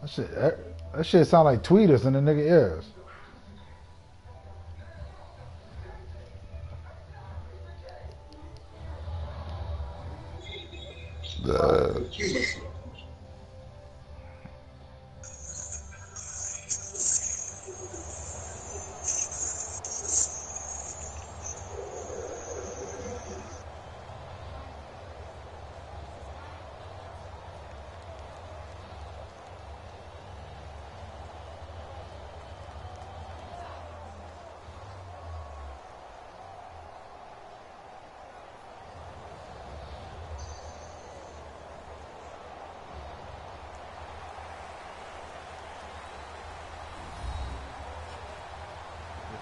That shit sound like tweeters in the nigga ears.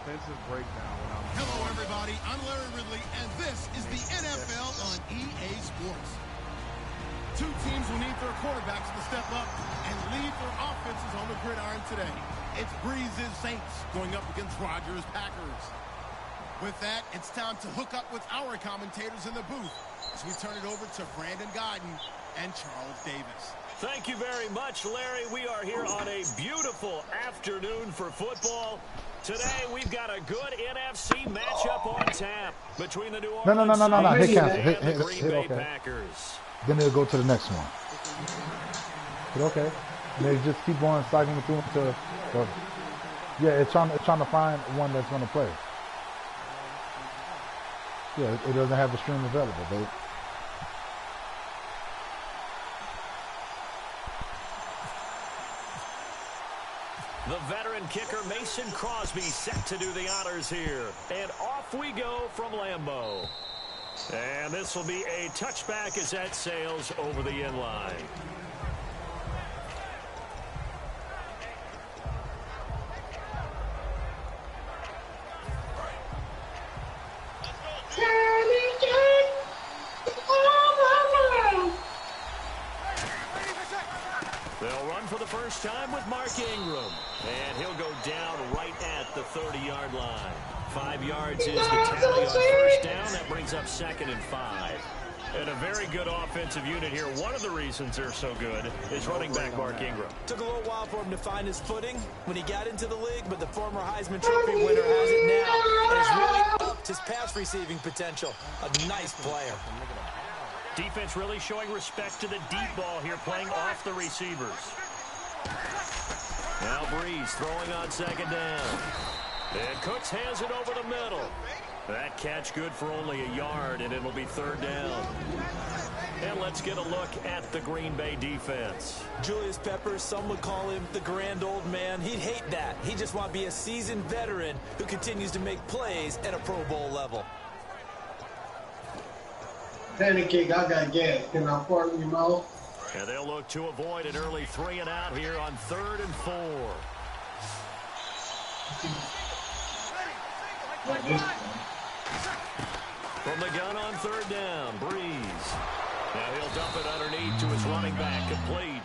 Defensive breakdown. Hello, everybody. I'm Larry Ridley, and this is the NFL on EA Sports. Two teams will need their quarterbacks to step up and lead their offenses on the gridiron today. It's Breeze's Saints going up against Rodgers' Packers. With that, it's time to hook up with our commentators in the booth as we turn it over to Brandon Godden and Charles Davis. Thank you very much, Larry. We are here on a beautiful afternoon for football. Today, we've got a good NFC matchup on tap between the New Orleans No. Hit Saints cancel. and the Green Bay okay. Packers. Then they'll go to the next one. Hit okay. And they just keep going, cycling through until. Yeah, it's trying to find one that's going to play. Yeah, it doesn't have the stream available, babe. The veteran kicker Mason Crosby set to do the honors here. And off we go from Lambeau. And this will be a touchback as that sails over the end line. They'll run for the first time with Mark Ingram. And he'll go down right at the 30-yard line. 5 yards is the tally on first down. That brings up 2nd and 5. And a very good offensive unit here. One of the reasons they're so good is running back Mark Ingram. Took a little while for him to find his footing when he got into the league, but the former Heisman Trophy winner has it now and has really upped his pass receiving potential. A nice player. Defense really showing respect to the deep ball here, playing off the receivers. Now Breeze throwing on 2nd down. And Cooks has it over the middle. That catch good for only a yard, and it'll be 3rd down. And let's get a look at the Green Bay defense. Julius Peppers, some would call him the grand old man. He'd hate that. He just want to be a seasoned veteran who continues to make plays at a Pro Bowl level. Penny kick, I got gas. Can I fart in your mouth? And they'll look to avoid an early 3 and out here on 3rd and 4. From the gun on 3rd down, Breeze. Now he'll dump it underneath to his running back, complete.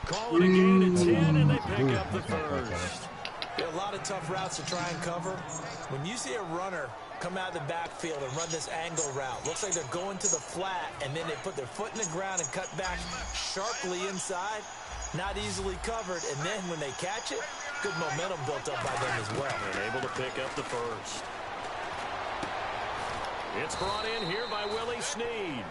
Call it a gain of 10, and they pick up the first. There are a lot of tough routes to try and cover. When you see a runner come out of the backfield and run this angle route, looks like they're going to the flat, and then they put their foot in the ground and cut back sharply inside. Not easily covered, and then when they catch it, good momentum built up by them as well. And able to pick up the first. It's brought in here by Willie Snead.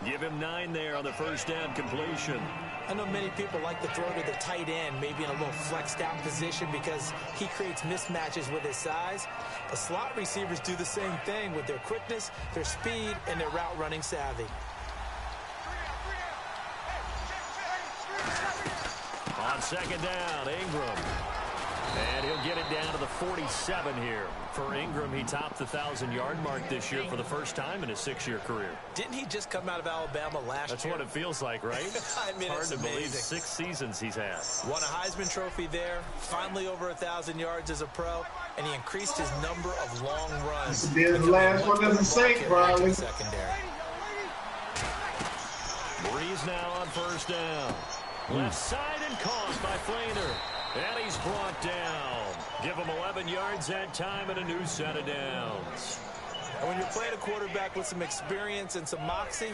Give him 9 there on the first down completion. I know many people like to throw to the tight end, maybe in a little flexed out position because he creates mismatches with his size. But slot receivers do the same thing with their quickness, their speed, and their route running savvy. On 2nd down, Ingram. And he'll get it down to the 47 here. For Ingram, he topped the 1,000-yard mark this year for the first time in his 6-year career. Didn't he just come out of Alabama last year? That's what it feels like, right? I mean, hard it's to amazing. believe 6 seasons he's had. Won a Heisman Trophy there, finally over 1,000 yards as a pro, and he increased his number of long runs. This is the last one as a Saint, probably. Secondary. Breeze now on first down. Left side and caught by Flainer. And he's brought down. Give him 11 yards that time and a new set of downs. And when you're playing a quarterback with some experience and some moxie,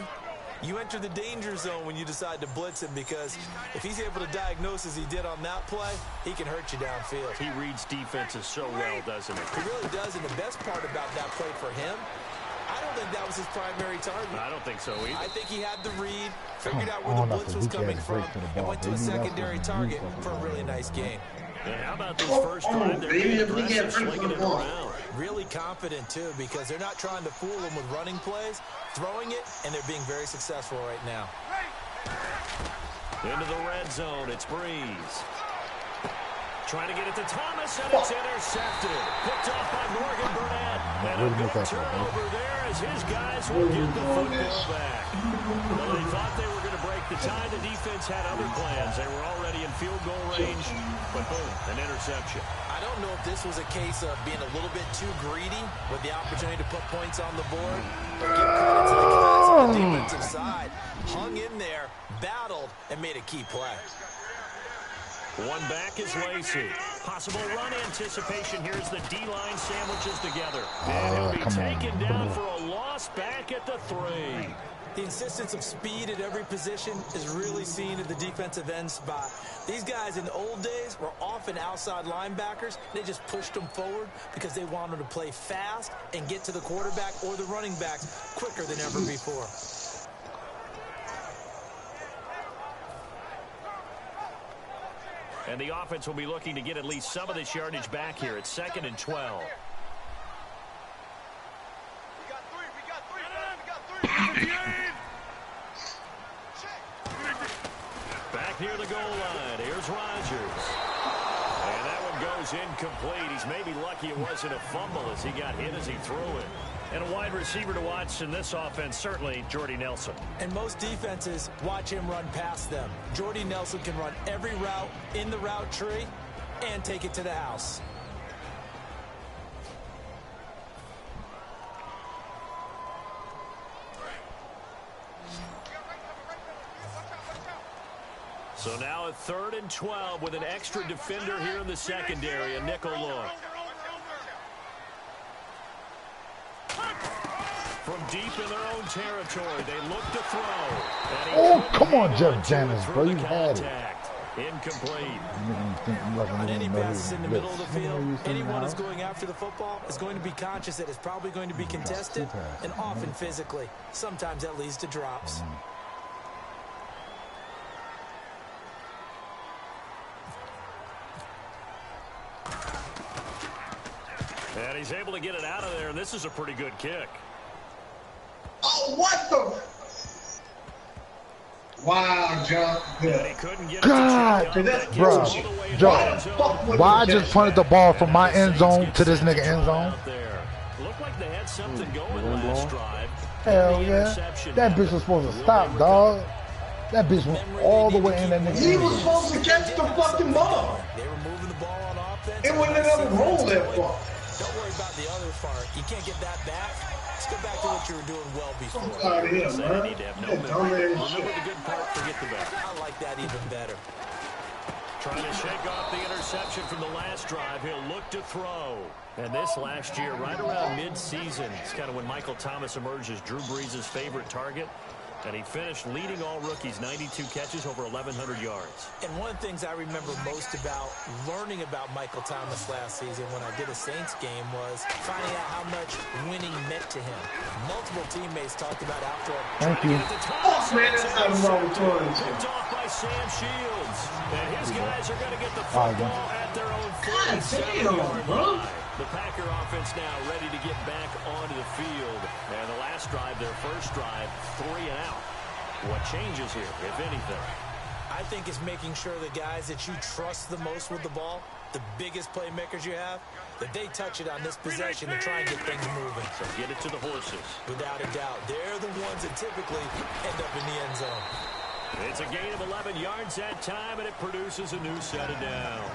You enter the danger zone when you decide to blitz him, because if he's able to diagnose as he did on that play, he can hurt you downfield. He reads defenses so well, doesn't he? He really does, and the best part about that play for him, I don't think that was his primary target. I don't think so either. I think he had the read, figured out where the blitz was coming from, and went to a secondary target for a really nice gain. And how about this first time? They're being aggressive, slinging it around. Really confident, too, because they're not trying to fool him with running plays, throwing it, and they're being very successful right now. Into the red zone, it's Breeze. Trying to get it to Thomas, and it's intercepted. Picked off by Morgan Burnett. And a good turnover there as his guys will get the football back. Well, they thought they were going to break the tie. The defense had other plans. They were already in field goal range, but boom, an interception. I don't know if this was a case of being a little bit too greedy with the opportunity to put points on the board, but give credit to the guys on the defensive side. Hung in there, battled, and made a key play. One back is Lacey. Possible run anticipation. Here's the D-line sandwiches together. And he'll be taken down for a loss back at the 3. The insistence of speed at every position is really seen at the defensive end spot. These guys in the old days were often outside linebackers. They just pushed them forward because they wanted to play fast and get to the quarterback or the running backs quicker than ever before. And the offense will be looking to get at least some of this yardage back here. It's 2nd and 12. Back near the goal line. Here's Rodgers. And that one goes incomplete. He's maybe lucky it wasn't a fumble as he got hit as he threw it. And a wide receiver to watch in this offense, certainly Jordy Nelson. And most defenses watch him run past them. Jordy Nelson can run every route in the route tree and take it to the house. So now a 3rd and 12 with an extra defender here in the secondary, a nickel look. From deep in their own territory, they look to throw. Oh, come on, Jeff Janis, bro. You had it. Incomplete. On any passes in the middle of the field, anyone who's going after the football is going to be conscious that it's probably going to be contested and often physically. Sometimes that leads to drops. And he's able to get it out of there, and this is a pretty good kick. Oh, what the? Wow, John. God, bro, Joe, why I just punted the ball from my end zone to this nigga end zone? Looked like they had something going last drive. Hell yeah. That bitch was supposed to stop, dog. That bitch went all the way in that nigga. He was supposed to catch the fucking ball. They were moving the ball on offense. It wouldn't have ever rolled that far. Don't worry about the other part. You can't get that back. Let's go back to what you were doing well before. I'm tired of him, man. Need to have no memory. Remember the good part, forget the bad. I like that even better. Trying to shake off the interception from the last drive. He'll look to throw. And this last year, right around mid-season, it's kind of when Michael Thomas emerged as Drew Brees' favorite target. And he finished leading all rookies, 92 catches, over 1,100 yards. And one of the things I remember most about learning about Michael Thomas last season when I did a Saints game was finding out how much winning meant to him. Multiple teammates talked about after a... Thank you. Oh, man, that's not wrong with Picked off by Sam Shields. And his guys are going to get the football at their own 47-yard line. The Packer offense now ready to get back onto the field. And the last drive, their first drive, 3 and out. What changes here, if anything? I think it's making sure the guys that you trust the most with the ball, the biggest playmakers you have, that they touch it on this possession and try and get things moving. So get it to the horses. Without a doubt. They're the ones that typically end up in the end zone. It's a gain of 11 yards that time, and it produces a new set of downs.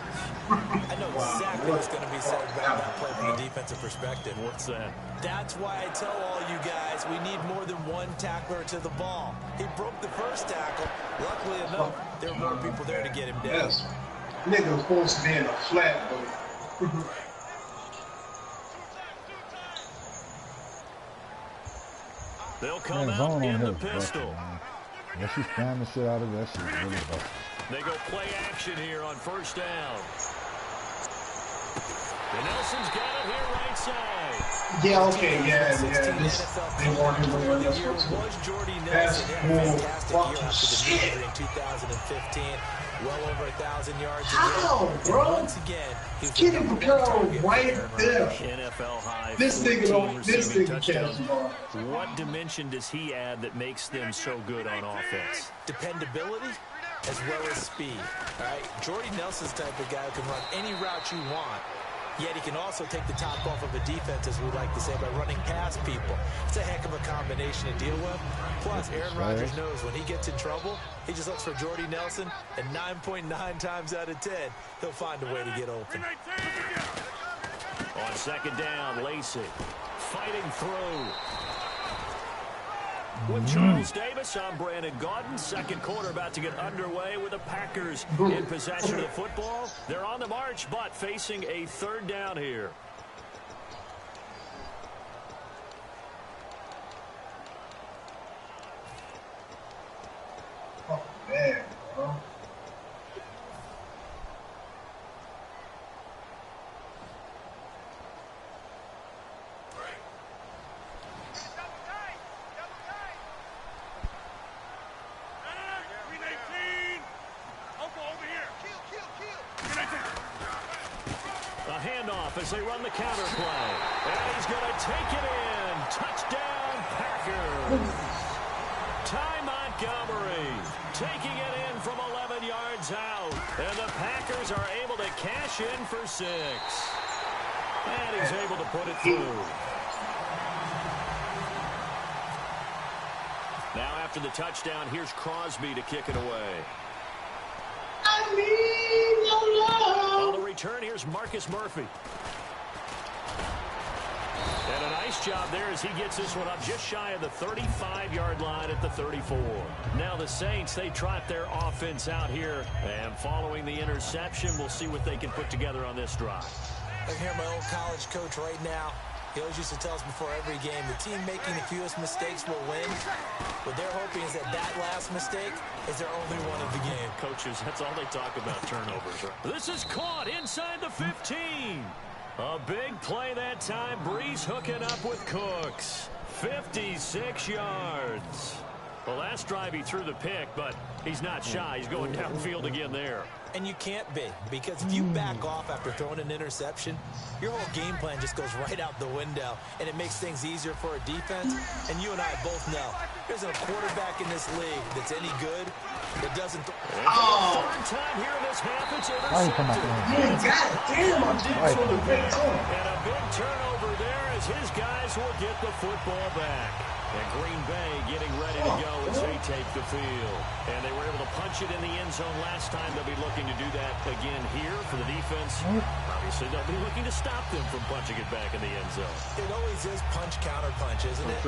I know exactly what's going to be said about that play from a defensive perspective. What's that? That's why I tell all you guys we need more than one tackler to the ball. He broke the first tackle. Luckily enough, there were more people there to get him down. Yes. Nigga was supposed to be in a flat boat. They'll come Man, out zone on in the his busted, pistol. man. Unless you spam the shit out of that shit, really busted. They go play action here on first down. And Nelson's got it here right side. Yeah, okay, yeah. They want him to run this one too. That's bullfucking shit. In 2015, well over 1,000 yards. How, bro? Once again, Kid him right there. NFL high. This nigga catches the ball. What dimension does he add that makes them so good on offense? Dependability as well as speed. All right, Jordy Nelson's type of guy who can run any route you want. Yet he can also take the top off of a defense, as we like to say, by running past people. It's a heck of a combination to deal with. Plus, Aaron Rodgers knows when he gets in trouble, he just looks for Jordy Nelson, and 9.9 times out of 10, he'll find a way to get open. On second down, Lacey fighting through. With Charles Davis, I'm Brandon Gaudin. Second quarter about to get underway with the Packers in possession of the football. They're on the march, but facing a third down here. Oh, man, bro. As they run the counter play. And he's going to take it in. Touchdown, Packers. Ty Montgomery taking it in from 11 yards out. And the Packers are able to cash in for 6. And he's able to put it through. Now after the touchdown, here's Crosby to kick it away. I need your love. On the return, here's Marcus Murphy. And a nice job there as he gets this one up just shy of the 35-yard line at the 34. Now the Saints, they trot their offense out here. And following the interception, we'll see what they can put together on this drive. I hear my old college coach right now. He always used to tell us before every game, the team making the fewest mistakes will win. What they're hoping is that last mistake is their only one of the game. Coaches, that's all they talk about, turnovers. This is caught inside the 15. A big play that time. Breeze hooking up with Cooks. 56 yards. The last drive he threw the pick, but he's not shy. He's going downfield again there. And you can't be, because if you back off after throwing an interception, your whole game plan just goes right out the window, and it makes things easier for a defense. And you and I both know there's a quarterback in this league that's any good that doesn't. Third time here in this half, it's intercepted. And a big turnover there as his guys will get the football back. And Green Bay getting ready to go as they take the field. And they were able to punch it in the end zone last time. They'll be looking to do that again here for the defense. Obviously, they'll be looking to stop them from punching it back in the end zone. It always is punch, counter punch, isn't it?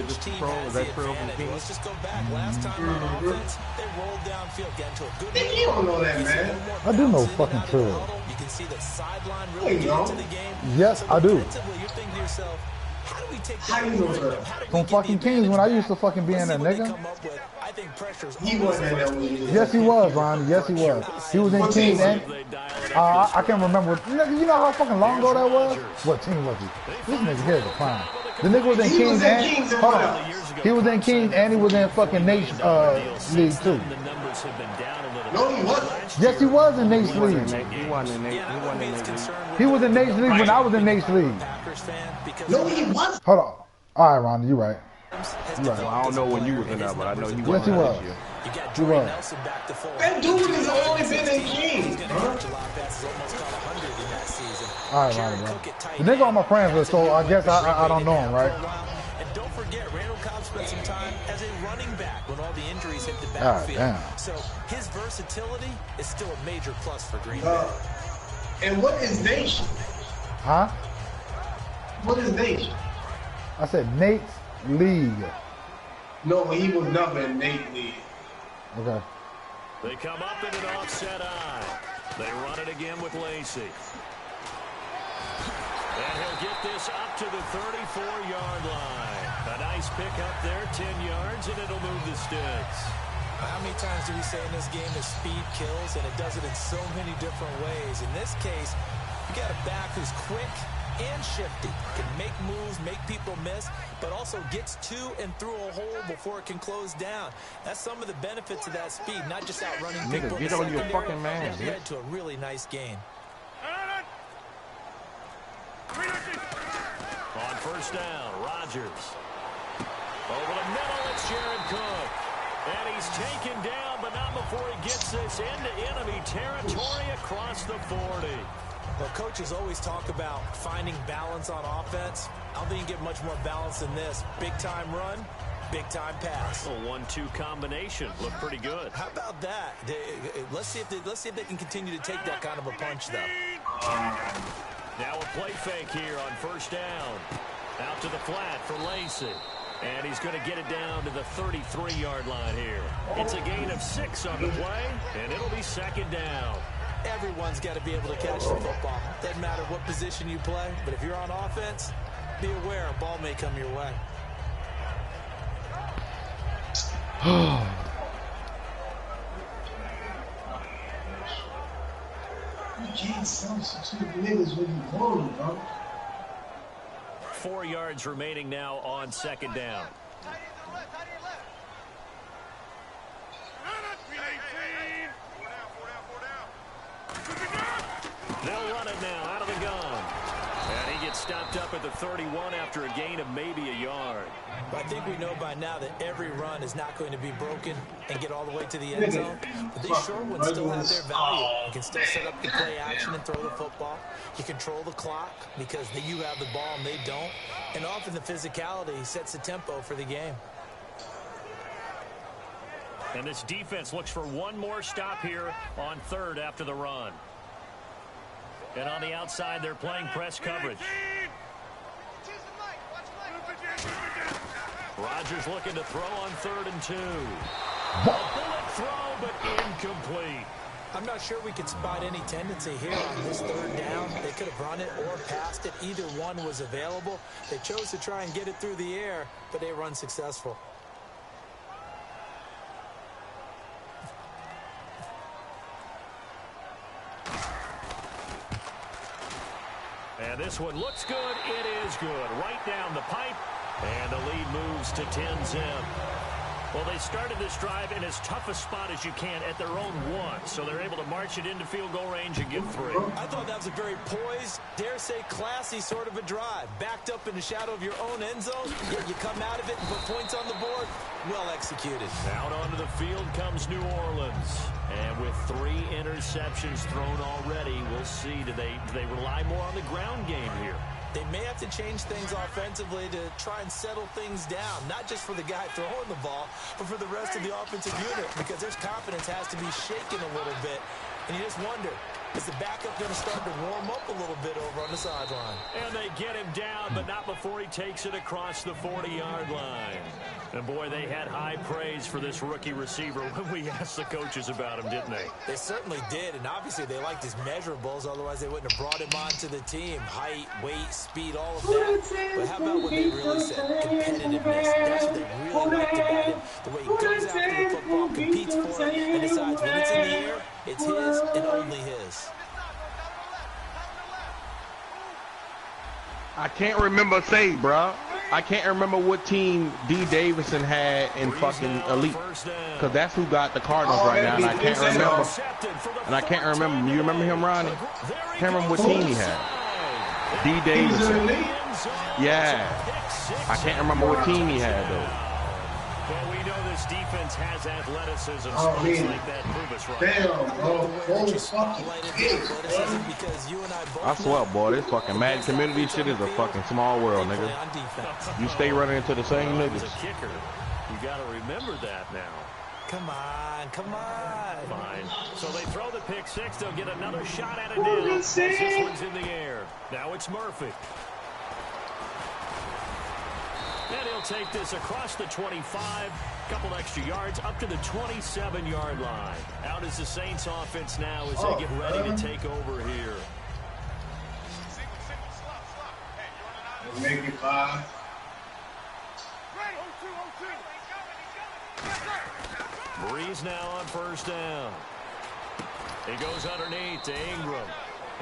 Which team has the advantage? Let's just go back. Last time on offense, they rolled downfield, get into a good You don't know that, man. I do know fucking true. You can see the sideline really get into the game. Yes, I do. You're thinking to yourself, how do we take How you know that? From fucking Kings when I used to fucking be in that nigga. He wasn't in that movie. Yes, he was, Ron. Yes, he was. He was in Kings and I can't remember. You know how fucking long ago that was? What team was he? This nigga here is a clown. The nigga was in Kings and hold on. He was in Kings and he was in fucking Nate's league too. No, he wasn't. Yes, he was in Nate's league. He wasn't in Nate's league. He was in Nate's league when I was in Nate's league. No, he wasn't. Hold on. All right, Ron, you right. You right. Well, I don't know when you was in there, but I know he was. Yes, he was. He was. That dude has only been in Kings, bro. All right, Ronnie, bro. The nigga all my friends with, so I guess I don't know him, right? And don't forget, Randall Cobb spent some time as a running back when all the injuries hit the God backfield. damn. So his versatility is still a major plus for Green Bay. And what is nation? Huh? What is nation? I said Nate's league. No, he was never in Nate's league. Okay. They come up in an offset eye. They run it again with Lacey. And he'll get this up to the 34-yard line. A nice pick up there, 10 yards, and it'll move the sticks. How many times do we say in this game that speed kills, and it does it in so many different ways? In this case, you got a back who's quick and shifty, can make moves, make people miss, but also gets to and through a hole before it can close down. That's some of the benefits of that speed, not just outrunning people. Get on your fucking man. That led to a really nice gain. On first down, Rodgers. Over the middle, it's Jared Cook. And he's taken down, but not before he gets this into enemy territory across the 40. Well, coaches always talk about finding balance on offense. I don't think you get much more balance than this. Big-time run, big-time pass. A 1-2 combination. Looked pretty good. How about that? Let's see if they can continue to take that kind of a punch, though. Now a play fake here on first down. Out to the flat for Lacy. And he's going to get it down to the 33-yard line here. It's a gain of 6 on the play, and it'll be second down. Everyone's got to be able to catch the football. Doesn't matter what position you play, but if you're on offense, be aware a ball may come your way. You can't substitute niggas when you want them, bro. 4 yards remaining now on second down. They'll run it now out of the gun. And he gets stopped up at the 31 after a gain of maybe a yard. But I think we know by now that every run is not going to be broken and get all the way to the end zone. But these short ones still have their value. You can still set up the play action and throw the football. You control the clock because you have the ball and they don't. And often the physicality sets the tempo for the game. And this defense looks for one more stop here on third after the run. And on the outside, they're playing press coverage. Rodgers looking to throw on 3rd and 2. A bullet throw, but incomplete. I'm not sure we could spot any tendency here on this 3rd down. They could have run it or passed it. Either one was available. They chose to try and get it through the air, but they were unsuccessful. And this one looks good. It is good. Right down the pipe. And the lead moves to 10-zip. Well, they started this drive in as tough a spot as you can at their own 1. So they're able to march it into field goal range and get 3. I thought that was a very poised, dare say classy sort of a drive. Backed up in the shadow of your own end zone, yet you come out of it and put points on the board. Well executed. Out onto the field comes New Orleans. And with 3 interceptions thrown already, we'll see. Do they rely more on the ground game here? They may have to change things offensively to try and settle things down, not just for the guy throwing the ball, but for the rest of the offensive unit, because their confidence has to be shaken a little bit. And you just wonder, is the backup going to start to warm up a little bit over on the sideline? And they get him down, but not before he takes it across the 40-yard line. And, boy, they had high praise for this rookie receiver when we asked the coaches about him, didn't they? They certainly did, and obviously they liked his measurables, otherwise they wouldn't have brought him onto the team. Height, weight, speed, all of that. But how about what they really said? Competitiveness. That's what they really liked about him. The way he goes after the football, competes for it, and decides when it's in the air, it's his and only his. I can't remember bro. I can't remember what team D. Davidson had in fucking Elite, because that's who got the Cardinals right now, and I can't remember. And I can't remember. You remember him, Ronnie? Can't remember what team he had. D. Davidson. Yeah. I can't remember what team he had though. Well, we know this defense has athleticism. Oh, man. Like that prove us right. Damn, bro. I swear, boy, this fucking Madden community shit is a fucking small world, nigga. You stay running into the same niggas. As a kicker, you got to remember that now. Come on, come on. Fine. So they throw the pick 6. They'll get another shot at it now. This one's in the air. Now it's Murphy. And he'll take this across the 25, couple extra yards, up to the 27-yard line. Out is the Saints offense now as they get ready to take over here. Make it 5. Breeze now on first down. He goes underneath to Ingram.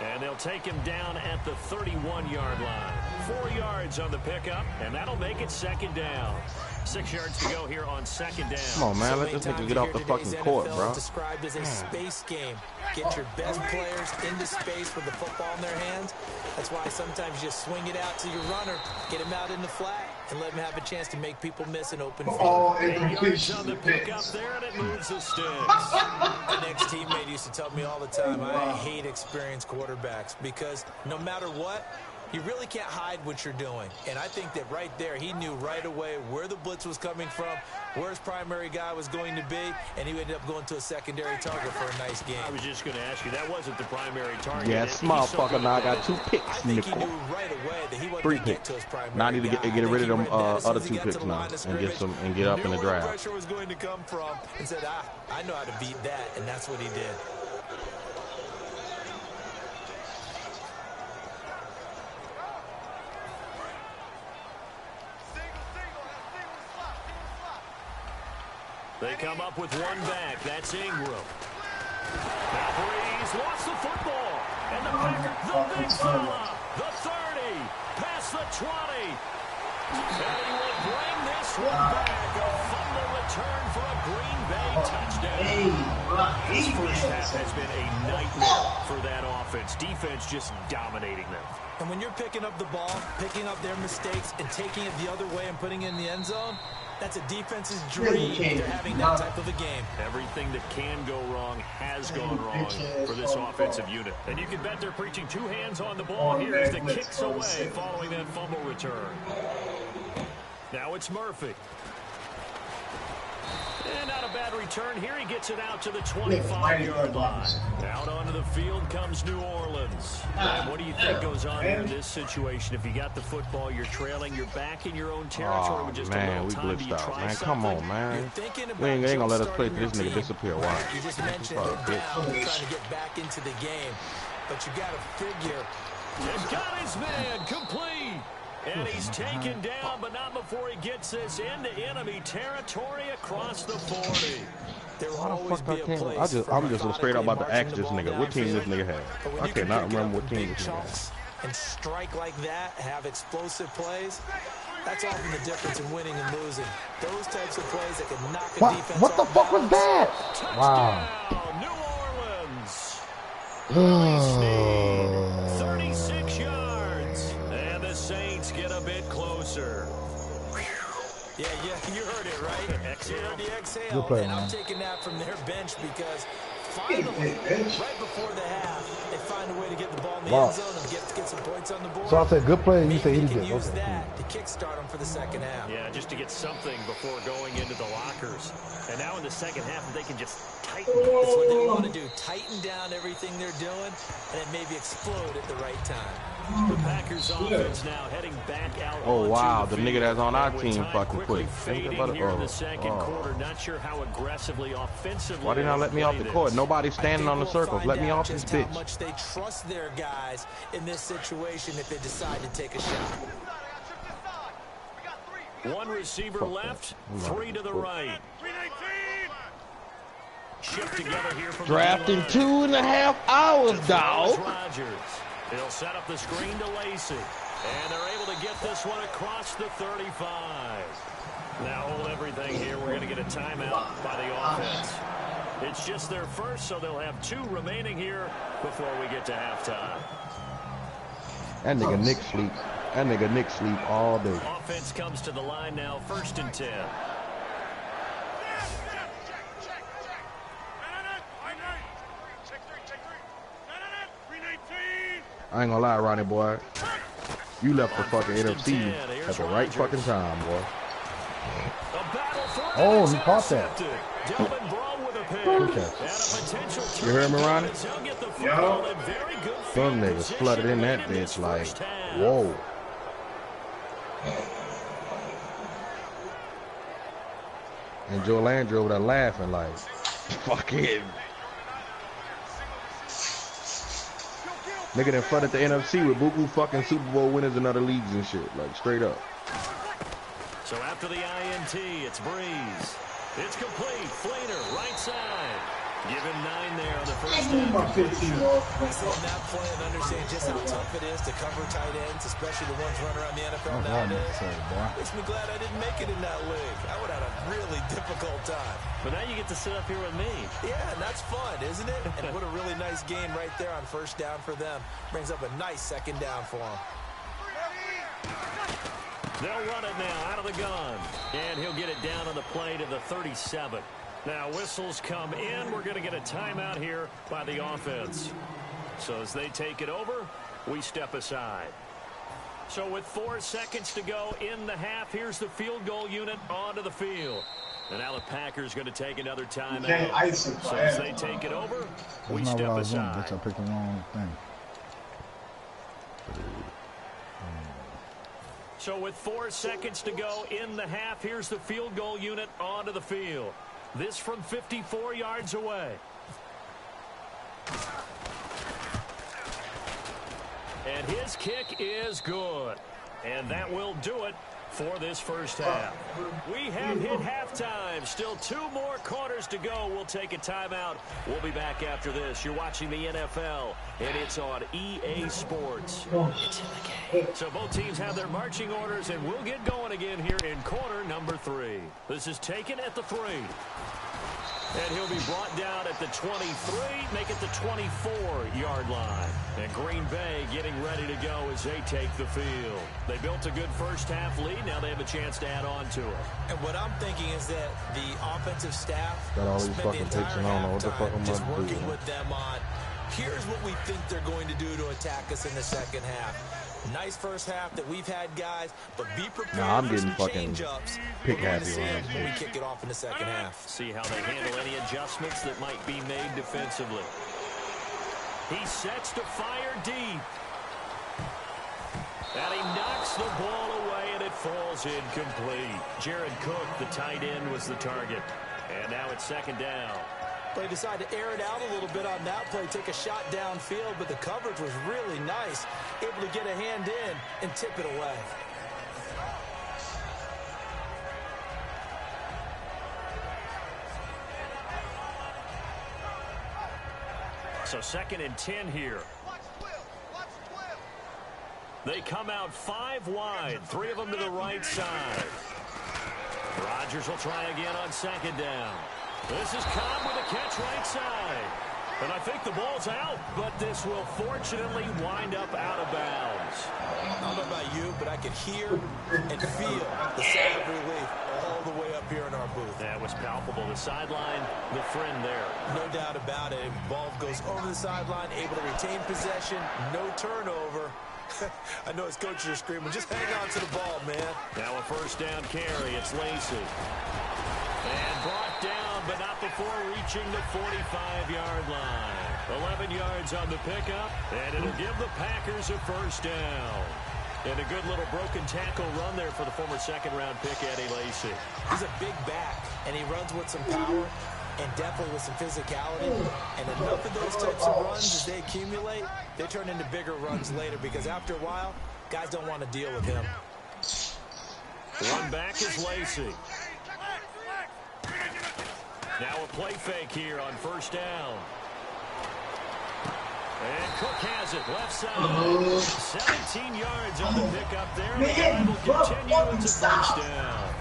And they'll take him down at the 31-yard line. 4 yards on the pickup, and that'll make it second down. 6 yards to go here on second down. Come on, man. Let this nigga get off the fucking court, bro. Described as a space game. Get your best players into space with the football in their hands. That's why sometimes you just swing it out to your runner, get him out in the flat, and let him have a chance to make people miss an open field. 8 yards on the pickup there, and it moves the sticks. The next teammate used to tell me all the time, I hate experienced quarterbacks because no matter what, you really can't hide what you're doing. And I think that right there, he knew right away where the blitz was coming from, where his primary guy was going to be, and he ended up going to a secondary target for a nice game. I was just going to ask you, that wasn't the primary target. Yeah, small fucker now. I got 2 picks. I think he knew right away that he wasn't 3 going to get picks. to his primary Now I need to get rid of them other 2 picks now and get up in the Knew where draft. pressure was going to come from and said, I know how to beat that, and that's what he did. They come up with one back. That's Ingram. Now Breeze lost the football. And the big fella, the 30, past the 20. And he will bring this one back. A fumble return for a Green Bay touchdown. This first half has been a nightmare for that offense. Defense just dominating them. And when you're picking up the ball, picking up their mistakes, and taking it the other way and putting it in the end zone, that's a defense's dream after having that type of a game. Everything that can go wrong has gone wrong for this offensive unit. And you can bet they're preaching 2 hands on the ball here as the kicks away following that fumble return. Now it's Murphy. And not a bad return here. He gets it out to the 25-yard line. Out onto the field comes New Orleans. And what do you think goes on here in this situation? If you got the football, you're trailing, you're back in your own territory with just a little time. Do you try something? Come on, man. We ain't gonna let us play till this nigga disappear. Why? You just mentioned it down, trying to get back into the game. But you got to figure. He's got his man complete. And he's taken down, but not before he gets this into enemy territory across the 40. There will always be a place. I'm just straight up about to ask this nigga what team this nigga had. I cannot remember what team this nigga had. And strike like that, have explosive plays. That's often the difference in winning and losing. Those types of plays that can knock a defense What the fuck was that? Wow. New Orleans. 36 yards. And the Saints get a bit closer. Yeah, you heard it, right? Exhale. You heard the exhale. Good play, and man. I'm taking that from their bench because finally, right before the half, they find a way to get the ball in the end zone and get some points on the board. So I said good play, and you say he can did. use Okay. that to kickstart them for the second half. Yeah, just to get something before going into the lockers. And now in the second half, they can just tighten. That's what they want to do. Tighten down everything they're doing and then maybe explode at the right time. The Packers offense now heading back out. Oh wow, the nigga that's on our With team time fucking quickly quit. fading here in the second quarter. Not sure how aggressively offensively. Why did not let me off the court? Nobody's standing on the circles. Let me off this bitch. How much they trust their guys in this situation if they decide to take a shot. One receiver left, 3 to the right. Shift together here from Drafting 2.5 hours, dog. Rodgers. He'll set up the screen to Lacey. And they're able to get this one across the 35. Now hold everything here. We're going to get a timeout by the offense. It's just their first, so they'll have 2 remaining here before we get to halftime. That nigga Nick sleep. That nigga Nick sleep all day. Offense comes to the line now, 1st and 10. I ain't gonna lie, Ronnie boy. You left the fucking NFC at the right fucking time, boy. Oh, he caught that. You heard me, Ronnie? Yo. Some niggas flooded in that bitch like, whoa. And Joe Landry over there laughing like, fucking. Nigga done flooded the NFC with buku fucking Super Bowl winners and other leagues and shit. Like, straight up. So after the INT, it's Breeze. It's complete. Flater, right side. Give him 9 there on the first down completion. Seeing that play and understanding just how tough it is to cover tight ends, especially the ones running around the NFL nowadays, makes me glad I didn't make it in that league. I would have had a really difficult time. But now you get to sit up here with me. Yeah, and that's fun, isn't it? And what a really nice game right there on first down for them. Brings up a nice second down for them. They'll run it now out of the gun. And he'll get it down on the play to the 37. Now whistles come in. We're going to get a timeout here by the offense. So as they take it over, we step aside. So with 4 seconds to go in the half, here's the field goal unit onto the field. And now the Packers going to take another timeout. So as they take it over, we step aside. I picked the wrong thing. So with 4 seconds to go in the half, here's the field goal unit onto the field. This from 54 yards away. And his kick is good. And that will do it for this first half. We have hit halftime. Still 2 more quarters to go. We'll take a timeout. We'll be back after this. You're watching the NFL, and it's on EA Sports. It's in the game. So both teams have their marching orders, and we'll get going again here in quarter number 3. This is taken at the 3. And he'll be brought down at the 23, make it the 24-yard line. And Green Bay getting ready to go as they take the field. They built a good first-half lead. Now they have a chance to add on to it. And what I'm thinking is that the offensive staff spent the entire halftime just working with them on, here's what we think they're going to do to attack us in the second half. Nice first half that we've had, guys, but be prepared I'm for getting some fucking change-ups. pick We're going to happy see it on when we kick it off in the second half. See how they handle any adjustments that might be made defensively. He sets to fire deep. And he knocks the ball away, and it falls incomplete. Jared Cook, the tight end, was the target. And now it's second down. They decided to air it out a little bit on that play, take a shot downfield, but the coverage was really nice. Able to get a hand in and tip it away. So 2nd and 10 here. They come out 5 wide, 3 of them to the right side. Rodgers will try again on 2nd down. This is Cobb with a catch right side. And I think the ball's out, but this will fortunately wind up out of bounds. I don't know about you, but I could hear and feel the sigh of relief all the way up here in our booth. That was palpable. The sideline, the friend there. No doubt about it. Ball goes over the sideline, able to retain possession, no turnover. I know his coaches are screaming, just hang on to the ball, man. Now a first down carry. It's Lacy. And brought down, but not before reaching the 45-yard line. 11 yards on the pickup, and it'll give the Packers a first down. And a good little broken tackle run there for the former second-round pick, Eddie Lacy. He's a big back, and he runs with some power and definitely with some physicality. And enough of those types of runs, as they accumulate, they turn into bigger runs later because after a while, guys don't want to deal with him. Run back is Lacy. Now a play fake here on first down. And Cook has it, left side. 17 yards on the pickup there. The drive will continue. It's a first down.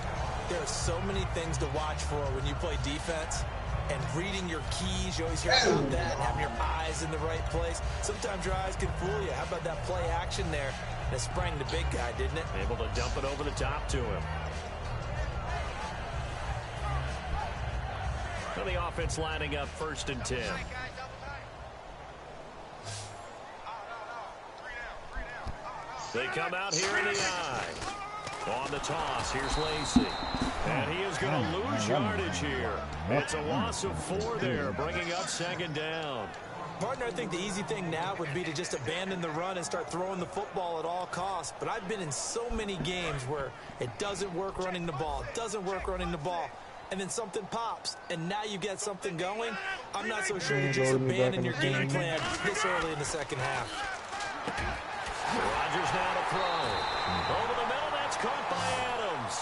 There are so many things to watch for when you play defense. And reading your keys, you always hear about that, having your eyes in the right place. Sometimes your eyes can fool you. How about that play action there? That sprang the big guy, didn't it? Able to dump it over the top to him. So the offense lining up 1st and 10. They come out here in the eye. On the toss, here's Lacy. And he is going to lose yardage here. It's a loss of 4 there, bringing up 2nd down. Partner, I think the easy thing now would be to just abandon the run and start throwing the football at all costs. But I've been in so many games where it doesn't work running the ball. It doesn't work running the ball. And then something pops, and now you get something going. I'm not so sure to just abandon your game plan this early in the second half. Rodgers now to throw. Over the middle, that's caught by Adams.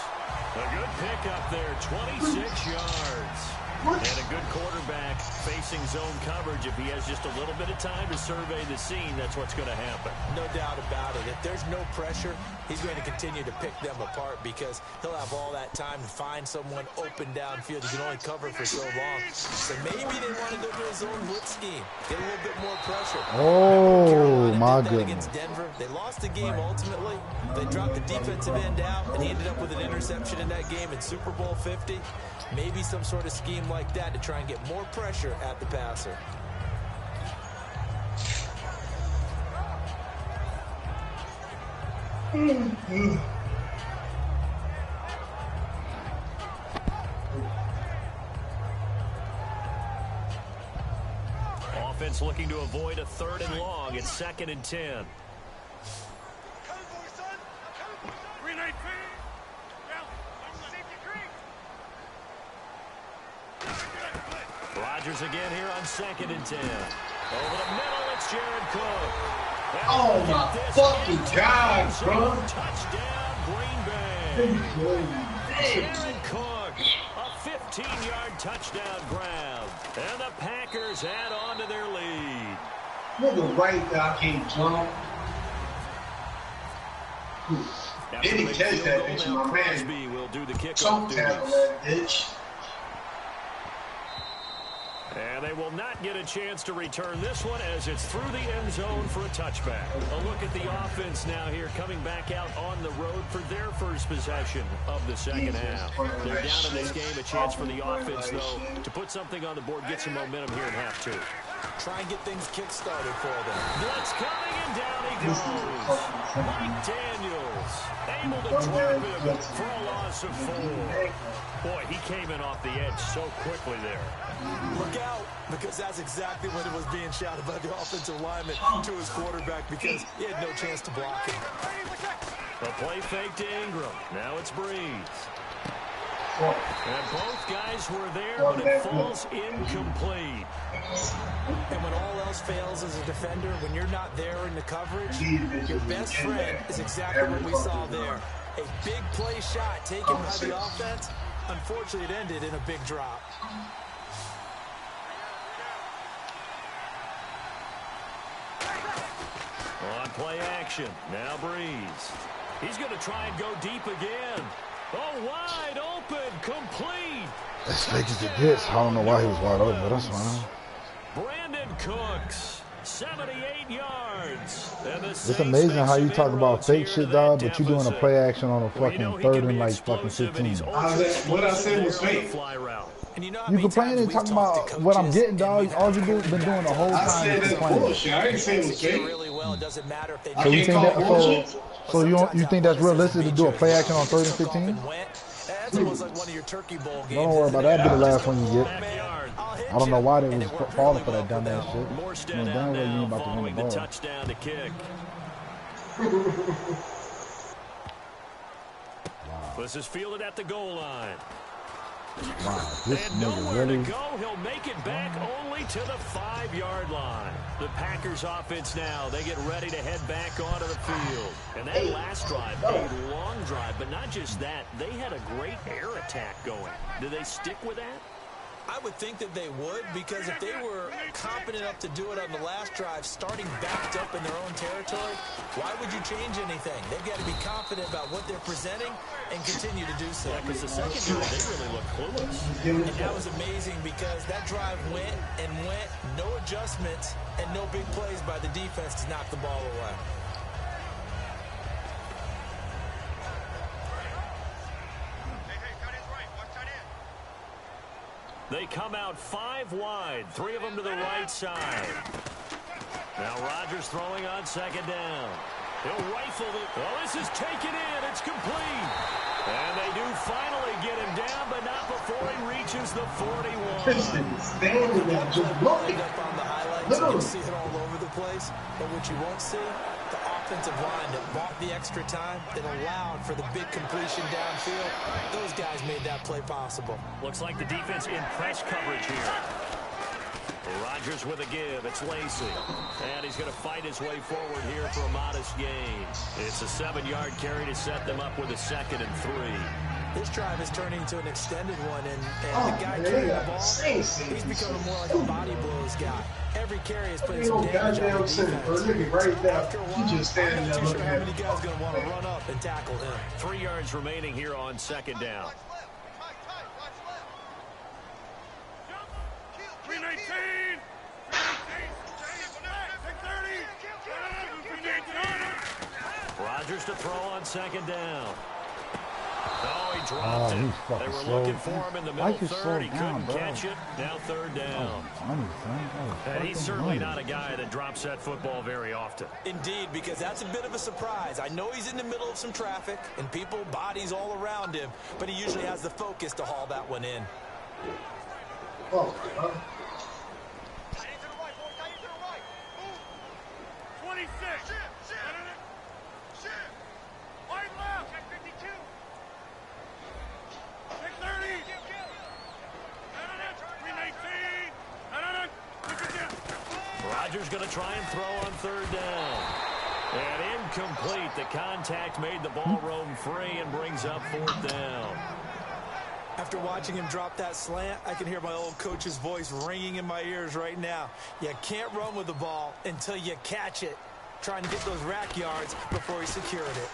A good pickup there, 26 yards. And a good quarterback facing zone coverage. If he has just a little bit of time to survey the scene, that's what's going to happen. No doubt about it. If there's no pressure, he's going to continue to pick them apart because he'll have all that time to find someone open downfield. He can only cover for so long. So maybe they want to go to a zone blitz scheme, get a little bit more pressure. Oh, my goodness. Against Denver, they lost the game ultimately. They dropped the defensive end out, and he ended up with an interception in that game in Super Bowl 50. Maybe some sort of scheme like that to try and get more pressure at the passer. Offense looking to avoid a 3rd and long. It's 2nd and 10. Rodgers again here on 2nd and 10. Over the middle, it's Jared Cook. Oh my fucking God, bro. Touchdown, Green Bay. Jared Cook, a 15-yard touchdown grab. And the Packers add on to their lead. Nigga right there, I can't jump. Didn't catch that bitch, my man. Will do the kickoff Choked tackle that bitch. And they will not get a chance to return this one as it's through the end zone for a touchback. A look at the offense now here coming back out on the road for their first possession of the second half. They're down in this game. A chance for the offense, though, to put something on the board, get some momentum here in half 2. Try and get things kick-started for them. Blitz coming, and down he goes. Mike Daniels able to drop him for a loss of 4. Boy, he came in off the edge so quickly there. Look out, because that's exactly what it was being shouted by the offensive lineman to his quarterback because he had no chance to block him. The play fake to Ingram. Now it's Breeze. And both guys were there, but it falls incomplete. And when all else fails as a defender, when you're not there in the coverage, your best friend is exactly what we saw there. A big play shot taken by the offense. Unfortunately, it ended in a big drop. On play action, now Breeze. He's going to try and go deep again. Oh, wide open, complete. As fake as it gets. I don't know why he was wide open, but that's fine. Brandon Cooks, 78 yards. It's amazing how you talk about fake shit, dog, but you're doing a play action on a fucking 3rd and like fucking 15. What I said was fake. You complaining and talking about what I'm getting, dog. All you been doing the whole time. I said that's bullshit. I ain't saying it was fake. So you think that? So you think that's realistic to do a play action on 3rd and 15? Don't worry about that. That'll be the last one you get. I don't know why they was falling for that dumbass shit. You know, damn well you ain't about to win the ball. Touchdown to kick. This is fielded at the goal line. Wow, this and nigga nowhere really. to go. He'll make it back only to the 5-yard line. The Packers offense now, they get ready to head back onto the field. And that last drive, a long drive, but not just that. They had a great air attack going. Do they stick with that? I would think that they would, because if they were competent enough to do it on the last drive, starting backed up in their own territory, why would you change anything? They've got to be confident about what they're presenting and continue to do so. Yeah, because the second drive, they really looked clueless. And that was amazing because that drive went and went, no adjustments, and no big plays by the defense to knock the ball away. They come out 5 wide, 3 of them to the right side. Now Rodgers throwing on 2nd down. He'll rifle it. Well, this is taken in. It's complete. And they do finally get him down, but not before he reaches the 41. Standing there, just looking. Up on the highlights, you'll see it all over the place. But what you won't see, the offensive line that bought the extra time, that allowed for the big completion downfield. Those guys made that play possible. Looks like the defense in press coverage here. Rodgers with a give. It's Lacy. And he's going to fight his way forward here for a modest gain. It's a 7-yard carry to set them up with a 2nd and 3. This drive is turning into an extended one, and the guy carrying the ball, he's becoming more like a body blows guy. Every carry is putting some damage on the defense. After a while, I'm not too sure how many guys are going to want to run up and tackle him. 3 yards remaining here on second down. 319! Rodgers to throw on second down. Oh, he dropped it. They were looking for him in the middle third. He couldn't catch it. Now third down. And he's certainly not a guy that drops that football very often. Indeed, because that's a bit of a surprise. I know he's in the middle of some traffic and people, bodies all around him, but he usually has the focus to haul that one in. Oh, 26! Wide left! 52! 630! 319! Rodgers going to try and throw on third down. And incomplete. The contact made the ball roam free and brings up fourth down. After watching him drop that slant, I can hear my old coach's voice ringing in my ears right now. You can't run with the ball until you catch it. Trying to get those rack yards before he secured it.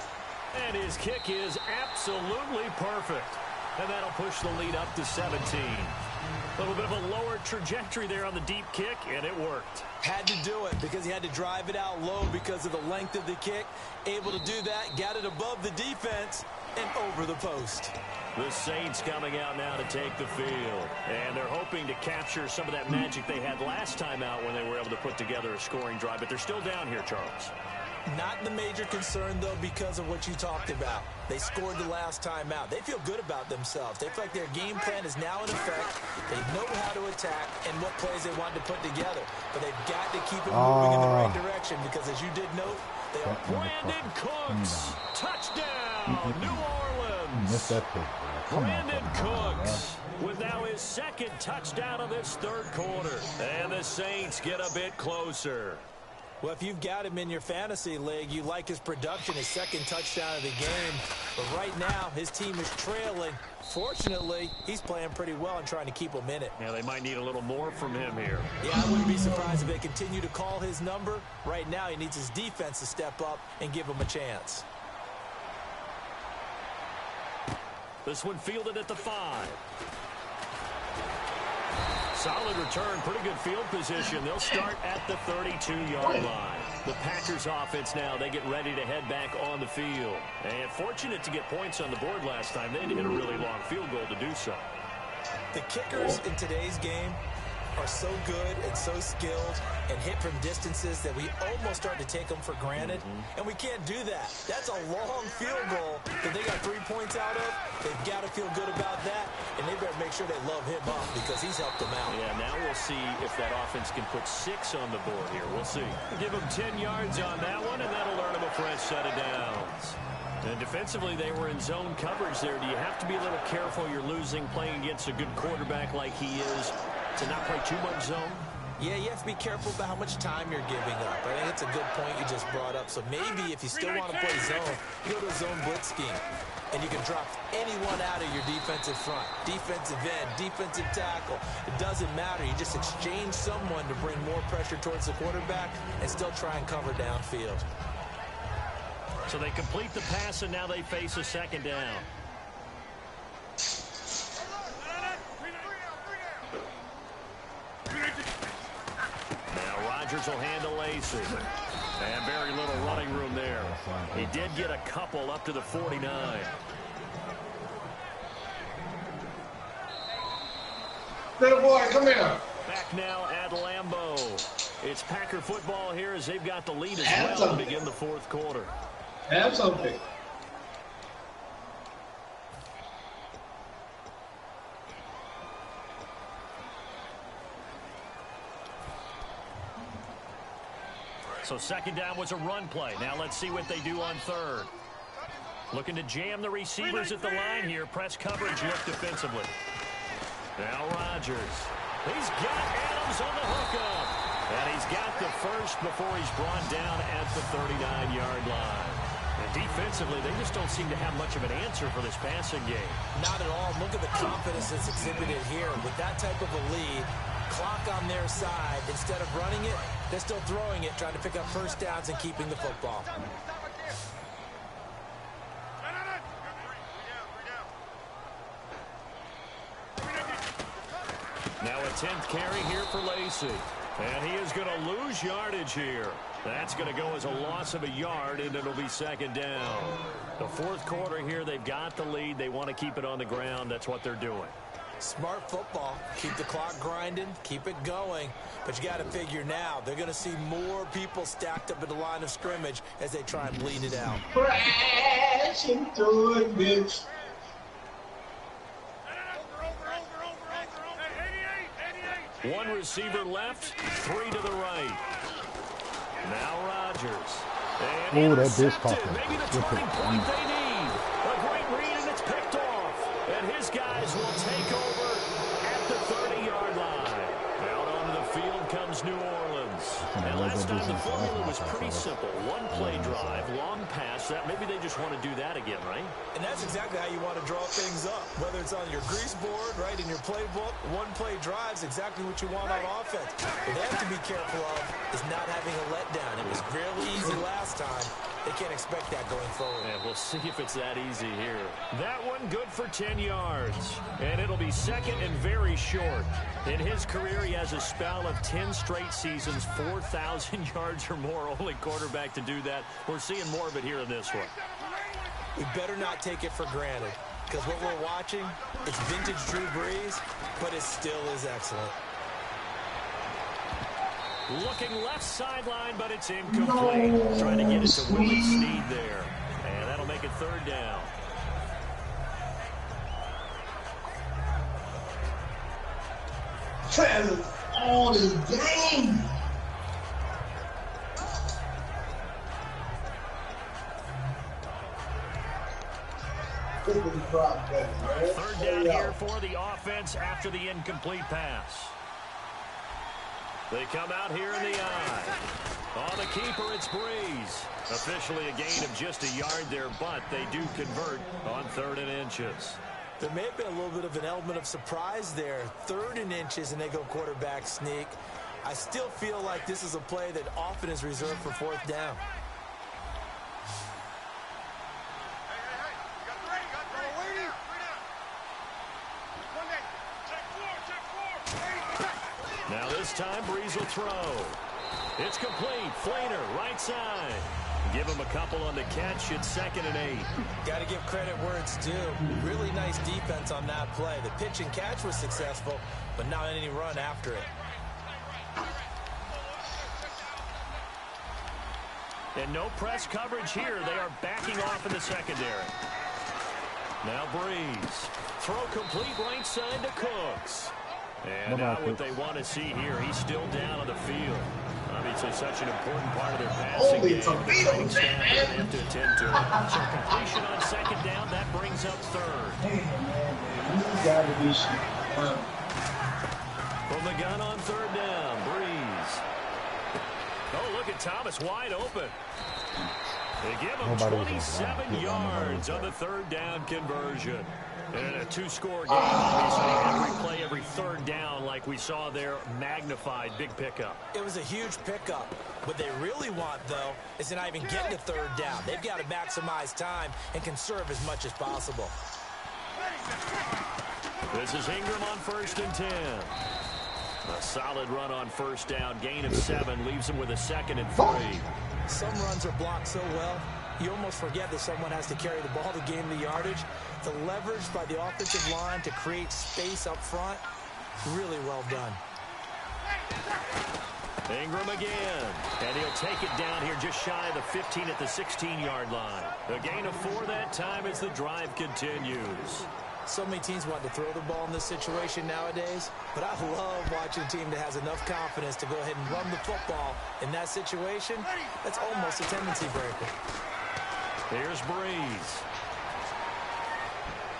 And his kick is absolutely perfect. And that'll push the lead up to 17. A little bit of a lower trajectory there on the deep kick, and it worked. Had to do it because he had to drive it out low because of the length of the kick. Able to do that, got it above the defense and over the post. The Saints coming out now to take the field. And they're hoping to capture some of that magic they had last time out when they were able to put together a scoring drive. But they're still down here, Charles. Not the major concern, though, because of what you talked about. They scored the last time out. They feel good about themselves. They feel like their game plan is now in effect. They know how to attack and what plays they want to put together. But they've got to keep it moving in the right direction because, as you did note, they are Brandon Cooks. Touchdown, New Orleans. Missed that pick. Brandon Cooks with now his second touchdown of this third quarter. And the Saints get a bit closer. Well, if you've got him in your fantasy league, you like his production, his second touchdown of the game. But right now, his team is trailing. Fortunately, he's playing pretty well and trying to keep them in it. Yeah, they might need a little more from him here. Yeah, I wouldn't be surprised if they continue to call his number. Right now, he needs his defense to step up and give him a chance. This one fielded at the 5. Solid return, pretty good field position. They'll start at the 32-yard line. The Packers offense now, they get ready to head back on the field. And fortunate to get points on the board last time. They had to hit a really long field goal to do so. The kickers in today's game are so good and so skilled and hit from distances that we almost start to take them for granted. And we can't do that. That's a long field goal that they got 3 points out of. They've got to feel good about that, and they better make sure they love him up because he's helped them out. Yeah, now we'll see if that offense can put 6 on the board here. We'll see. Give them 10 yards on that one, and that'll earn them a fresh set of downs. And defensively, they were in zone coverage there. Do you have to be a little careful? You're losing playing against a good quarterback like he is to not play too much zone? Yeah, you have to be careful about how much time you're giving up. I think it's a good point you just brought up. So maybe if you still want to play zone, you go to a zone blitz scheme. And you can drop anyone out of your defensive front. Defensive end, defensive tackle. It doesn't matter. You just exchange someone to bring more pressure towards the quarterback and still try and cover downfield. So they complete the pass, and now they face a second down. Now Rodgers will handle Lacy. And very little running room there. He did get a couple up to the 49. Little boy, come here. Back now at Lambeau. It's Packer football here as they've got the lead as well to begin the fourth quarter. Have something. So second down was a run play. Now let's see what they do on third. Looking to jam the receivers at the line here. Press coverage look defensively. Now Rodgers. He's got Adams on the hookup. And he's got the first before he's brought down at the 39-yard line. And defensively, they just don't seem to have much of an answer for this passing game. Not at all. Look at the confidence that's exhibited here. With that type of a lead, clock on their side, instead of running it, they're still throwing it, trying to pick up first downs and keeping the football. Now a 10th carry here for Lacey. And he is going to lose yardage here. That's going to go as a loss of a yard, and it'll be second down. The fourth quarter here, they've got the lead. They want to keep it on the ground. That's what they're doing. Smart football. Keep the clock grinding. Keep it going. But you got to figure now, they're going to see more people stacked up at the line of scrimmage as they try and bleed it out. Crashing through it, bitch. One receiver left, three to the right. Now Rodgers. Oh, that bitch caught Maybe the turning point they need. A great read, and it's picked off. And his guys will take over at the 30-yard line. Out onto the field comes New Orleans. And last time the formula was pretty simple. One-play drive, long pass. That maybe they just want to do that again, right? And that's exactly how you want to draw things up. Whether it's on your grease board, right, in your playbook, one-play drives exactly what you want on offense. What they have to be careful of is not having a letdown. It was really easy last time. They can't expect that going forward. Yeah, we'll see if it's that easy here. That one good for 10 yards. And it'll be second and very short. In his career, he has a spell of 10 straight seasons, 4,000 yards or more. Only quarterback to do that. We're seeing more of it here in this one. We better not take it for granted, because what we're watching, it's vintage Drew Brees, but it still is excellent. Looking left sideline, but it's incomplete. No, trying to get it to Willie Snead there. And that'll make it third down. Travis, all this game. Third down here for the offense after the incomplete pass. They come out here in the eye. On the keeper, it's Breeze. Officially a gain of just a yard there, but they do convert on 3rd and inches. There may have been a little bit of an element of surprise there. 3rd and inches, and they go quarterback sneak. I still feel like this is a play that often is reserved for 4th down. Now this time, Breeze will throw. It's complete. Flainer, right side. Give him a couple on the catch. It's 2nd and 8. Got to give credit where it's due. Really nice defense on that play. The pitch and catch was successful, but not any run after it. And no press coverage here. They are backing off in the secondary. Now Breeze. Throw complete right side to Cooks. And now what they want to see here, he's still down on the field. Obviously such an important part of their passing game. The training staff doesn't have to attend to it. So completion on 2nd down, that brings up 3rd. From the gun on 3rd down, Breeze. Oh, look at Thomas wide open. They give him 27 yards on the 3rd down conversion. And a 2-score game, obviously. Every play, every 3rd down, like we saw there, magnified, big pickup. It was a huge pickup. What they really want, though, is to not even get to 3rd down. They've got to maximize time and conserve as much as possible. This is Ingram on 1st and 10. A solid run on 1st down. Gain of 7 leaves him with a 2nd and 3. Some runs are blocked so well, you almost forget that someone has to carry the ball to gain the yardage. The leverage by the offensive line to create space up front, really well done. Ingram again, and he'll take it down here just shy of the 15 at the 16-yard line. A gain of 4 that time as the drive continues. So many teams want to throw the ball in this situation nowadays, but I love watching a team that has enough confidence to go ahead and run the football. In that situation, that's almost a tendency breaker. Here's Breeze.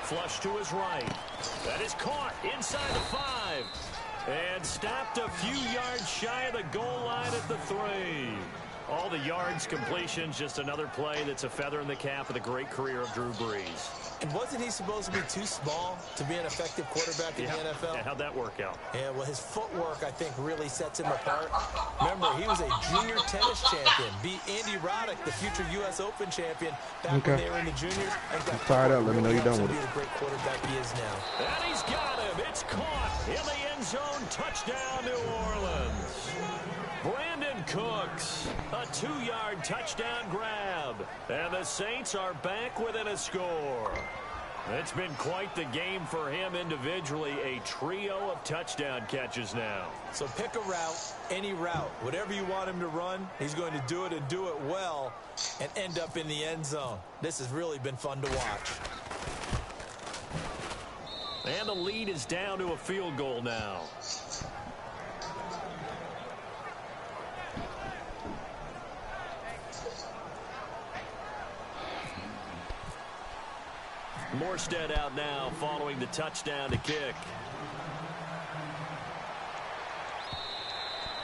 Flush to his right. That is caught inside the 5. And stopped a few yards shy of the goal line at the 3. All the yards, completions, just another play that's a feather in the cap of the great career of Drew Brees. And wasn't he supposed to be too small to be an effective quarterback in the NFL? Yeah, how'd that work out? Yeah, well, his footwork, I think, really sets him apart. Remember, he was a junior tennis champion. Beat Andy Roddick, the future U.S. Open champion, back when they were in the juniors. Tired up. Let me know you're done with it. The great quarterback he is now. And he's got him. It's caught in the end zone. Touchdown, New Orleans. Brandon Cooks, a 2-yard touchdown grab. And the Saints are back within a score. It's been quite the game for him individually. A trio of touchdown catches now. So pick a route, any route. Whatever you want him to run, he's going to do it and do it well and end up in the end zone. This has really been fun to watch. And the lead is down to a field goal now. Morstead out now following the touchdown to kick.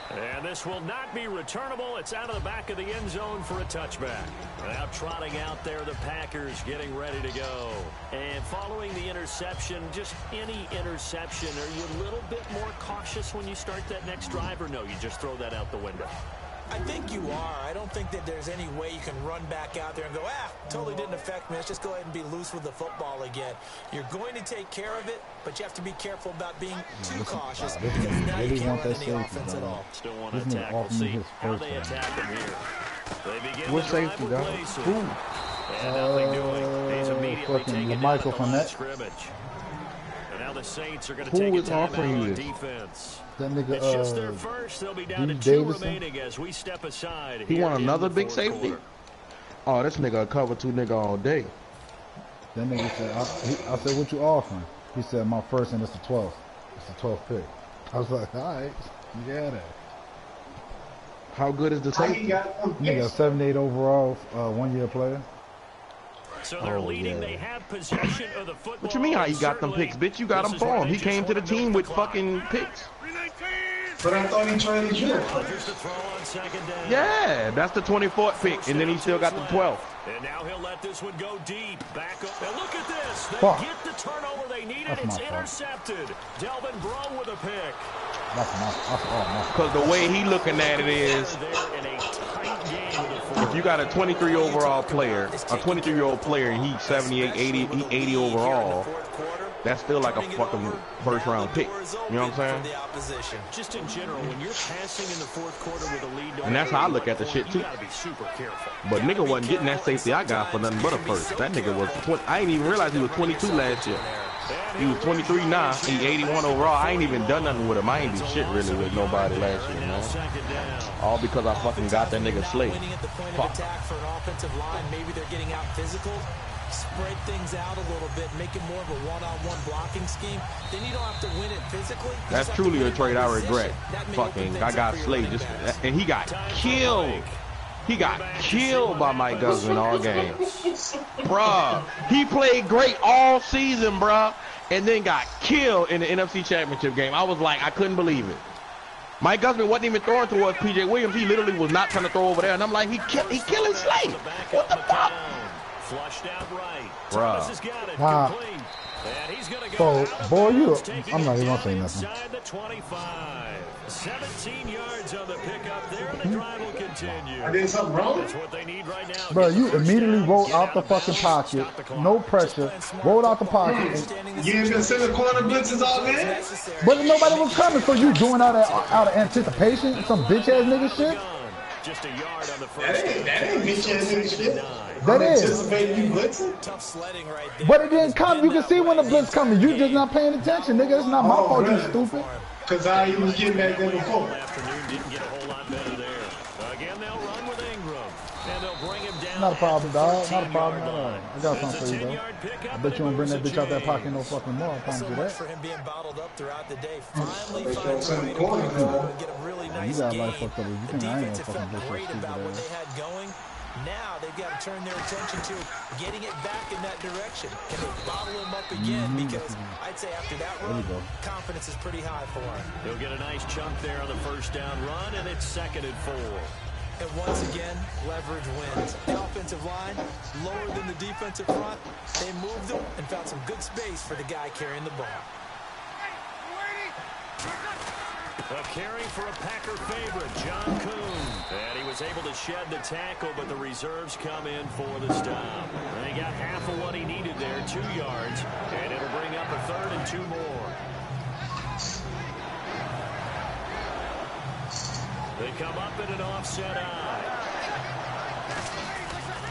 And this will not be returnable. It's out of the back of the end zone for a touchback. Now trotting out there, the Packers getting ready to go. And following the interception, just any interception, are you a little bit more cautious when you start that next drive, or no, you just throw that out the window? I think you are. I don't think that there's any way you can run back out there and go, totally didn't affect me. Let's just go ahead and be loose with the football again. You're going to take care of it, but you have to be careful about being too cautious because now you can't run any offense at all. Still want to tackle. See how they attack him here. They begin what the safety, drive with Glazer. And nothing doing. He's immediately taken down at the line of scrimmage. And now the Saints are going to take a timeout on defense. That nigga, it's just their first. They'll be down to 2 remaining as we step aside. He want another big safety? Oh, this nigga a cover 2 nigga all day. That nigga said, I said, what you offering? He said, my first and it's the 12th. It's the 12th pick. I was like, all right, you got it. How good is the safety? Nigga, 78 overall, 1-year player. So they're leading. They have possession of the football. What you mean how he got them picks, bitch? You got him for him. He came to the team with fucking picks. But I thought he traded you. Yeah, that's the 24th pick, and then he still got the 12th. And now he'll let this one go deep. Back up. And look at this. They get the turnover they needed. It's intercepted. Delvin Breaux with a pick. That's because the way he looking at it is, if you got a 23 overall player, a 23-year-old player, and he's 78, 80 overall, that's still like a fucking first-round pick. You know what I'm saying? Just in general, when you're passing in the fourth quarter with a lead, and that's how I look at the shit too. Gotta be super careful. But nigga wasn't getting that safety I got for nothing but a first. That nigga was 20. I ain't even realize he was 22 last year. He was 23 now. He 81 overall. I ain't even done nothing with him. I ain't do shit really with nobody last year, man. All because I fucking got that nigga Slade. Fuck. For an offensive line, maybe they're getting out physical. Spread things out a little bit, make it more of a one-on-one blocking scheme. Then you don't have to win it physically. That's truly a trade I regret. Fucking, I got Slade and he got killed. He got killed by Mike Guzman all game. Bruh, he played great all season, bruh, and then got killed in the NFC Championship game. I was like, I couldn't believe it. Mike Guzman wasn't even throwing towards P.J. Williams. He literally was not trying to throw over there, and I'm like, he killing Slade. What the fuck? Flushed out right. Bruh. Has got it. Wow. And he's gonna go So, boy, I'm not even gonna say nothing. The 25. 17 yards on the pickup there, and the drive will continue. I did something wrong? That's what they need right now. Bro, you immediately rolled out the fucking pocket, no pressure, rolled out the pocket. You ain't been sending corner blitzes all game? But nobody was coming, so you doing out of anticipation, some bitch ass nigga shit? Just a yard on the first. That ain't bitch ass nigga shit. That is. Anticipating you blitzing? Tough sledding right there. But it didn't come. You can see when the blitz coming. You just not paying attention, nigga. It's not my fault, you stupid. Because I was getting back there before. Afternoon didn't get a whole lot better there. Again, they'll run with Ingram, and they'll bring him down. Not a problem, dog. Not a problem at all. I got something for you, though. I bet you won't bring that bitch out that pocket no fucking more. I promise you that. For him being bottled up throughout the day, finally finds a way to break through and get a really nice game. The defense felt great about what they had going. Now they've got to turn their attention to getting it back in that direction. Can they bottle him up again? Because I'd say after that run, confidence is pretty high for him. He'll get a nice chunk there on the first down run, and it's 2nd and 4. And once again, leverage wins. The offensive line, lower than the defensive front. They moved them and found some good space for the guy carrying the ball. A carry for a Packer favorite, John Kuhn. And he was able to shed the tackle, but the reserves come in for the stop. And he got half of what he needed there, 2 yards, and it'll bring up a 3rd and 2 more. They come up in an offset eye.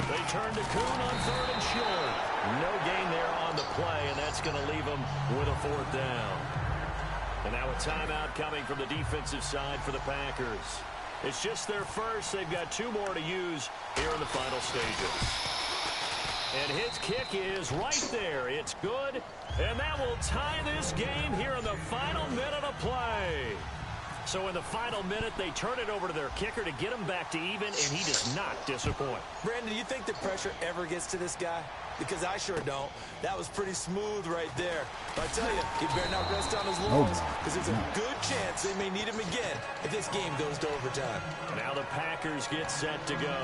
They turn to Kuhn on 3rd and short. No gain there on the play, and that's going to leave them with a 4th down. And now a timeout coming from the defensive side for the Packers. It's just their first. They've got 2 more to use here in the final stages. And his kick is right there. It's good, and that will tie this game here in the final minute of play. So in the final minute, they turn it over to their kicker to get him back to even, and he does not disappoint. Brandon, do you think the pressure ever gets to this guy? Because I sure don't. That was pretty smooth right there. But I tell you, he better not rest on his laurels, because there's a good chance they may need him again if this game goes to overtime. Now the Packers get set to go.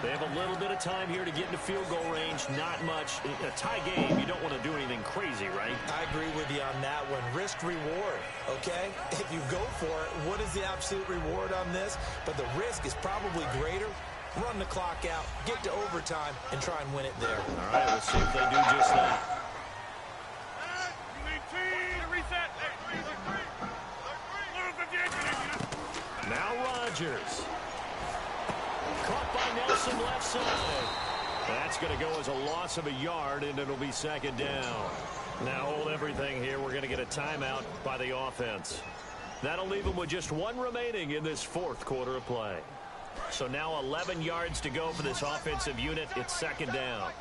They have a little bit of time here to get into field goal range. Not much. In a tie game, you don't want to do anything crazy, right? I agree with you on that one. Risk-reward, okay? If you go for it, what is the absolute reward on this? But the risk is probably greater. Run the clock out, get to overtime, and try and win it there. All right, we'll see if they do just that. Now Rodgers. Caught by Nelson left side. That's going to go as a loss of a yard, and it'll be 2nd down. Now hold everything here. We're going to get a timeout by the offense. That'll leave them with just 1 remaining in this 4th quarter of play. So now 11 yards to go for this offensive unit. It's 2nd down.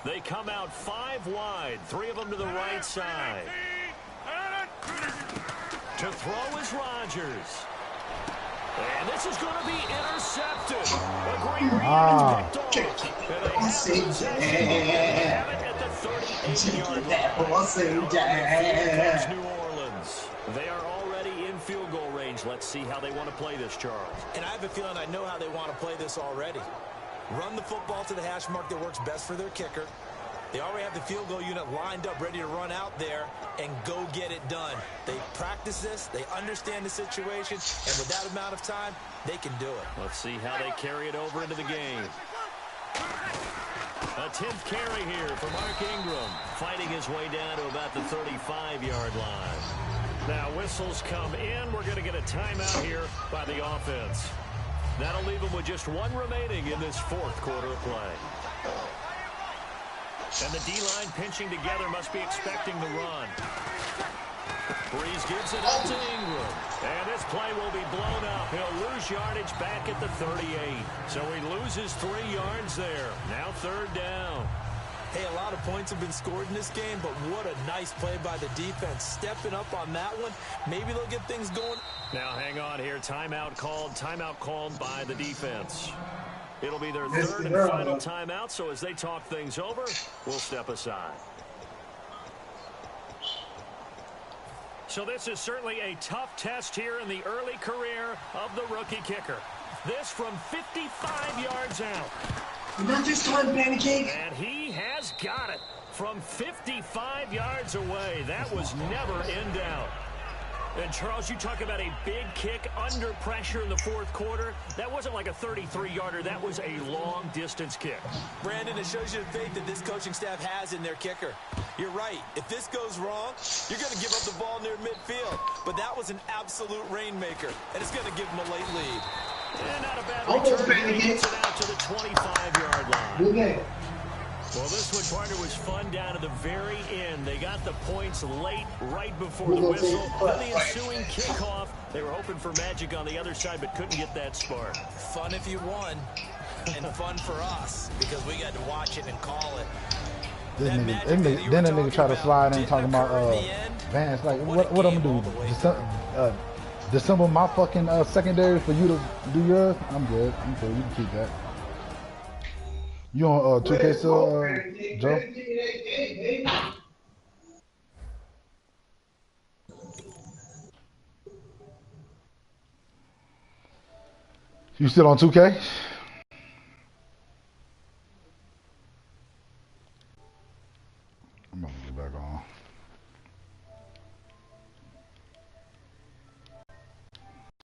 They come out 5 wide, 3 of them to the right side. To throw is Rodgers. And this is going to be intercepted. A great read. It's picked off. And they have it at the 38-yard line. New Orleans. They are already in field goal range. Let's see how they want to play this, Charles. And I have a feeling I know how they want to play this already. Run the football to the hash mark that works best for their kicker. They already have the field goal unit lined up, ready to run out there and go get it done. They practice this. They understand the situation. And with that amount of time, they can do it. Let's see how they carry it over into the game. A 10th carry here for Mark Ingram, fighting his way down to about the 35-yard line. Now whistles come in. We're going to get a timeout here by the offense. That'll leave them with just 1 remaining in this 4th quarter of play. And the D-line pinching together, must be expecting the run. Breeze gives it up to Ingram. And this play will be blown up. He'll lose yardage back at the 38. So he loses 3 yards there. Now 3rd down. Hey, a lot of points have been scored in this game, but what a nice play by the defense. Stepping up on that one. Maybe they'll get things going. Now hang on here. Timeout called by the defense. It'll be their 3rd and final timeout, so as they talk things over, we'll step aside. So this is certainly a tough test here in the early career of the rookie kicker. This from 55 yards out. Not this time, Pancake. And he has got it from 55 yards away. That was never in doubt. And, Charles, you talk about a big kick under pressure in the 4th quarter. That wasn't like a 33-yarder. That was a long-distance kick. Brandon, it shows you the faith that this coaching staff has in their kicker. You're right. If this goes wrong, you're going to give up the ball near midfield. But that was an absolute rainmaker, and it's going to give them a late lead. And not a bad return. He gets it out to the 25-yard line. Well, this one, partner, was fun down to the very end. They got the points late, right before the whistle. Then the ensuing kickoff. They were hoping for magic on the other side, but couldn't get that spark. Fun if you won, and fun for us, because we got to watch it and call it. Then that nigga try to slide in talking about Vance. Like, what I'm gonna do? Disassemble my fucking secondary for you to do yours? I'm good. You can keep that. You on 2K still, Joe? You still on 2K?